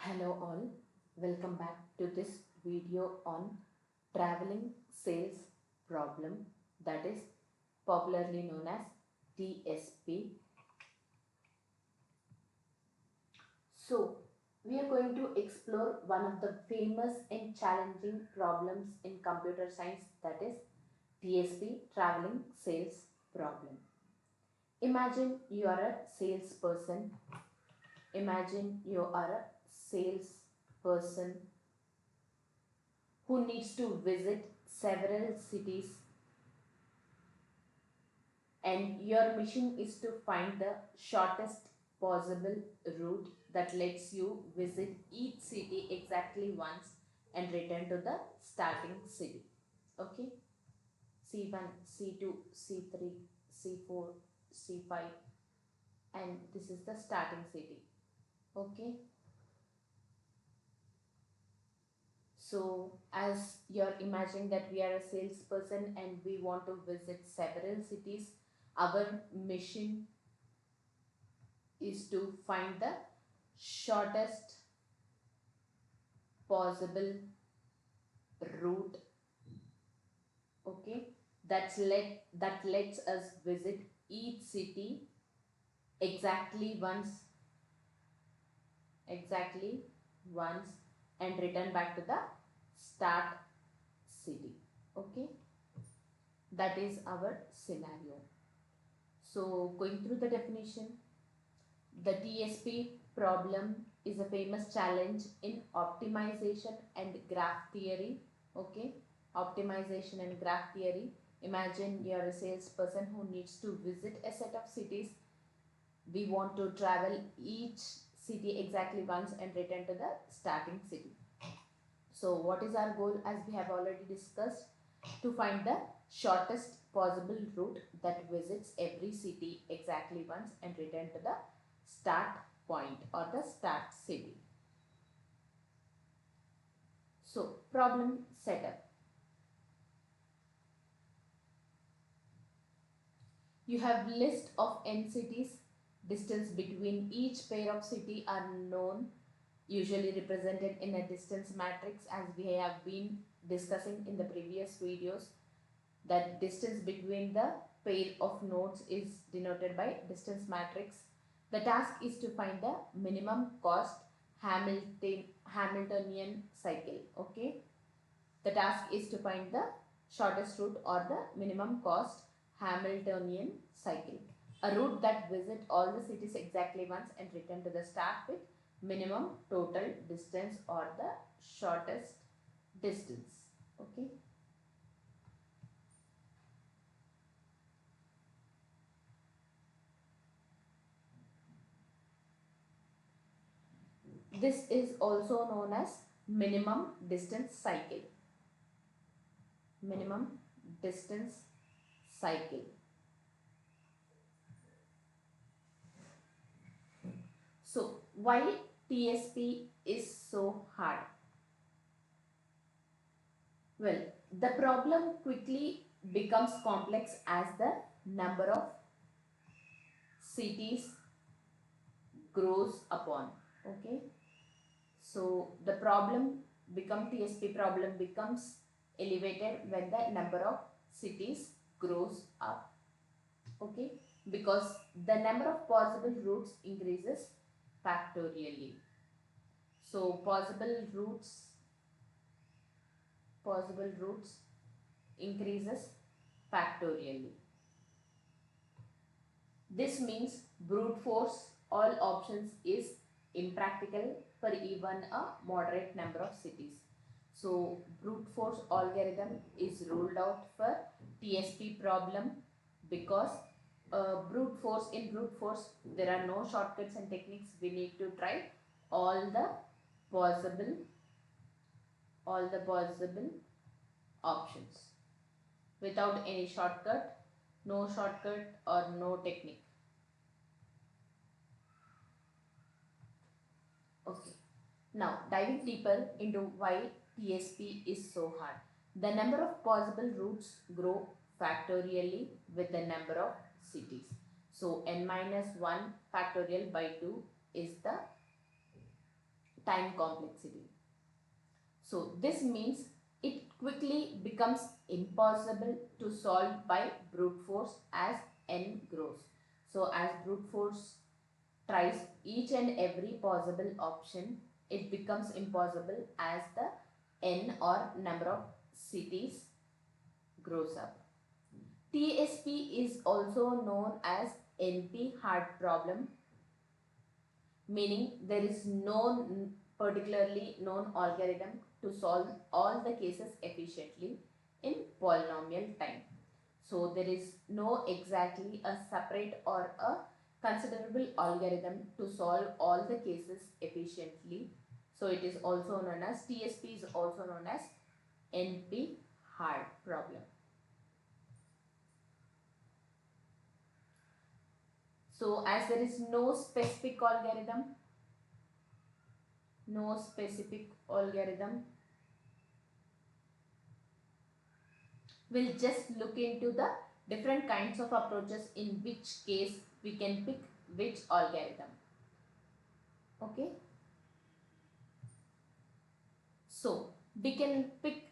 Hello all, welcome back to this video on traveling sales problem, that is popularly known as TSP. So we are going to explore one of the famous and challenging problems in computer science, that is TSP, traveling sales problem. Imagine you are a salesperson. Imagine you are a salesperson who needs to visit several cities, and your mission is to find the shortest possible route that lets you visit each city exactly once and return to the starting city. Okay, C1, C2, C3, C4, C5, and this is the starting city. Okay, so as you're imagining that we are a salesperson and we want to visit several cities, our mission is to find the shortest possible route, okay, that lets us visit each city exactly once and return back to the start city. Okay, that is our scenario. So going through the definition, the TSP problem is a famous challenge in optimization and graph theory. Okay, optimization and graph theory. Imagine you are a salesperson who needs to visit a set of cities. We want to travel each city exactly once and return to the starting city. So what is our goal? As we have already discussed, to find the shortest possible route that visits every city exactly once and return to the start point or the start city. So problem setup. You have list of n cities. Distance between each pair of city are known, usually represented in a distance matrix, as we have been discussing in the previous videos. That distance between the pair of nodes is denoted by distance matrix. The task is to find the minimum cost Hamiltonian cycle. Okay, the task is to find the shortest route or the minimum cost Hamiltonian cycle, a route that visits all the cities exactly once and return to the start with minimum total distance or the shortest distance. Okay, this is also known as minimum distance cycle. Minimum distance cycle. So why TSP is so hard? Well, the problem quickly becomes complex as the number of cities grows upon. Okay, so the TSP problem becomes elevated when the number of cities grows up. Okay, because the number of possible routes increases factorially. So possible routes increases factorially. This means brute force all options is impractical for even a moderate number of cities. So brute force algorithm is ruled out for TSP problem because brute force there are no shortcuts and techniques. We need to try all the possible options without any shortcut, no shortcut or no technique. Okay, now diving deeper into why TSP is so hard. The number of possible routes grow factorially with the number of cities. So n minus 1 factorial by 2 is the time complexity. So this means it quickly becomes impossible to solve by brute force as n grows. So as brute force tries each and every possible option, it becomes impossible as the n or number of cities grows up. TSP is also known as NP hard problem, meaning there is no particularly known algorithm to solve all the cases efficiently in polynomial time. So there is no exactly a separate or a considerable algorithm to solve all the cases efficiently. So it is also known as TSP is also known as NP hard problem. So as there is no specific algorithm, we'll just look into the different kinds of approaches in which case we can pick which algorithm. Okay. So we can pick,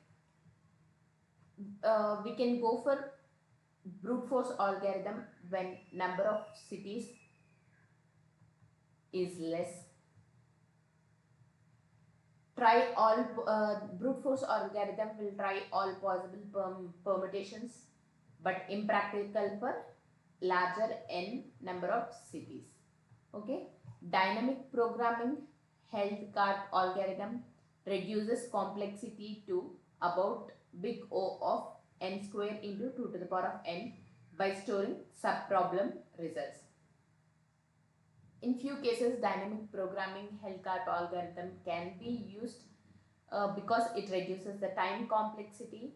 we can go for brute force algorithm when number of cities is less. Try all brute force algorithm will try all possible permutations, but impractical for larger n number of cities. Okay. Dynamic programming health card algorithm reduces complexity to about big O of n square into 2 to the power of n by storing subproblem results. In few cases, dynamic programming health card algorithm can be used because it reduces the time complexity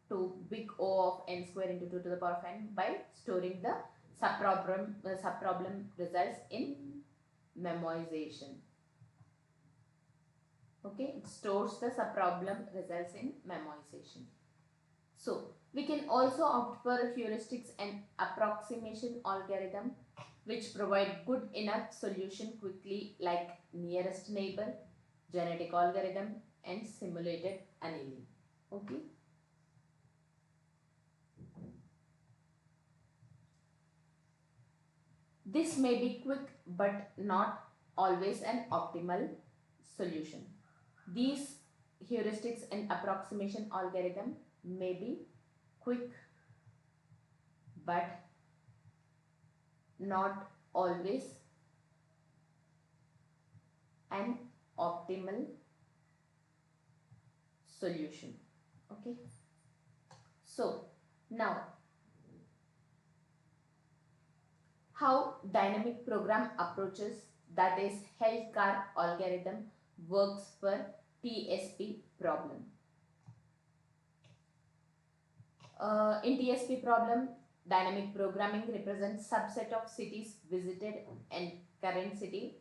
to big O of n square into 2 to the power of n by storing the subproblem results in memoization. Okay, it stores the subproblem results in memoization. So we can also opt for heuristics and approximation algorithm which provide good enough solution quickly, like nearest neighbor, genetic algorithm and simulated annealing. Okay. This may be quick but not always an optimal solution. These heuristics and approximation algorithm may be quick but not always an optimal solution. Okay. So now, how dynamic program approaches, that is health card algorithm, works for TSP problem. In TSP problem, dynamic programming represents subset of cities visited and current city.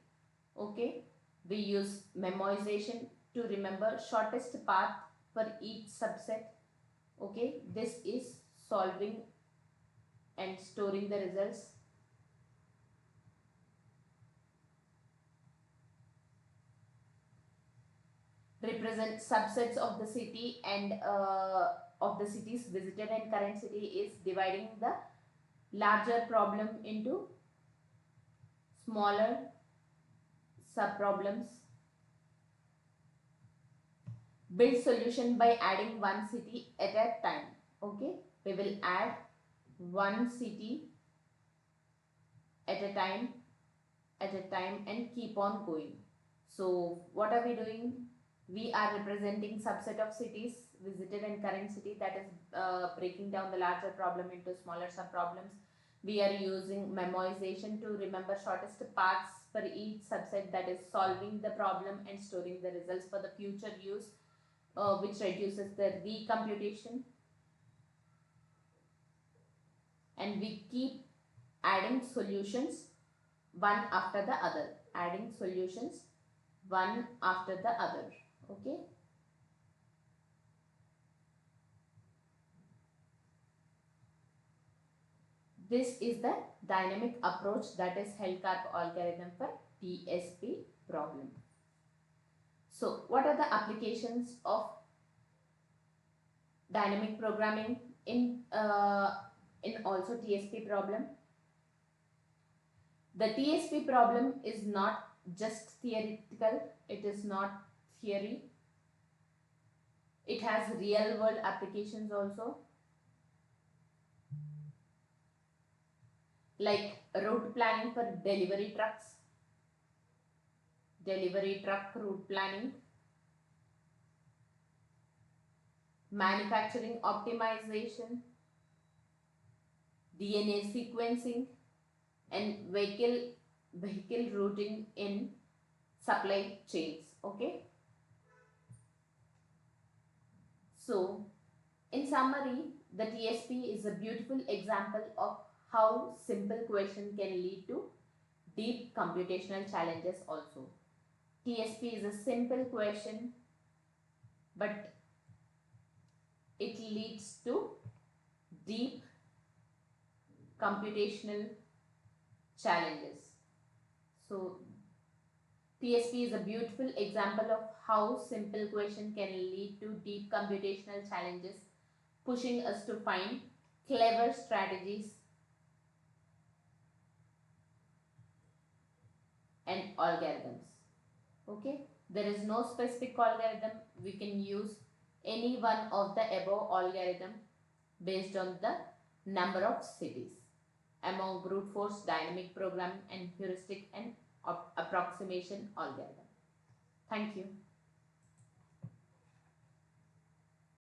Okay, we use memoization to remember shortest path for each subset. Okay, this is solving and storing the results. Represent subsets of the city and of the cities visited and current city is dividing the larger problem into smaller subproblems. Build solution by adding one city at a time. Okay, we will add one city at a time and keep on going. So what are we doing? We are representing subset of cities visited and current city, that is breaking down the larger problem into smaller subproblems. We are using memoization to remember shortest paths for each subset, that is solving the problem and storing the results for the future use, which reduces the recomputation. And we keep adding solutions one after the other, adding solutions one after the other. Okay. This is the dynamic approach, that is health card algorithm for TSP problem. So what are the applications of dynamic programming in also TSP problem? The TSP problem is not just theoretical, it is not theory. It has real world applications also, like route planning for delivery trucks, delivery truck route planning, manufacturing optimization, DNA sequencing, and vehicle routing in supply chains. Okay. So in summary, the TSP is a beautiful example of how simple question can lead to deep computational challenges also. TSP is a simple question, but it leads to deep computational challenges. So TSP is a beautiful example of how simple question can lead to deep computational challenges, pushing us to find clever strategies and algorithms. Okay, there is no specific algorithm. We can use any one of the above algorithm based on the number of cities among brute force, dynamic programming, and heuristic and approximation algorithm. Thank you.